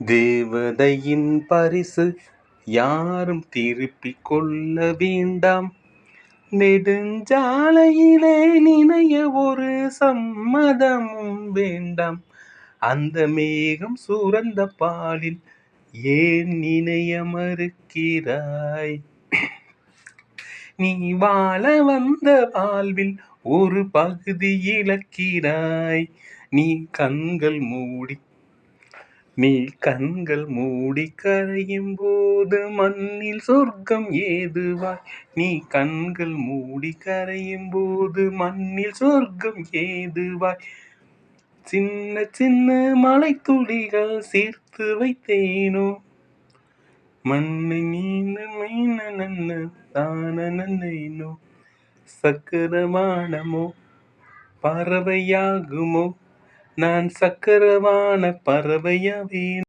தேவதையின் பரிசு யாரும் திருப்பிக் கொள்ள வேண்டாம். நெடுஞ்சாலையிலே நினைய ஒரு சம்மதமும் வேண்டாம். அந்த மேகம் சுரந்த பாலில் ஏன் நினைய மறுக்கிறாய்? நீ வாழ வந்த வாழ்வில் ஒரு பகுதி இழக்கிறாய். நீ கண்கள் மூடி கரையும் போது மண்ணில் சொர்க்கம் ஏதுவாய்? நீ கண்கள் மூடி கரையும் போது மண்ணில் சொர்க்கம் ஏதுவாய்? சின்ன சின்ன மழை துளிகள் சேர்த்து வைத்தேனோ, மண்ணை தானோ. சக்கரவானமோ பறவையாகுமோ, நான் சக்கரவான பறவையாவேன்.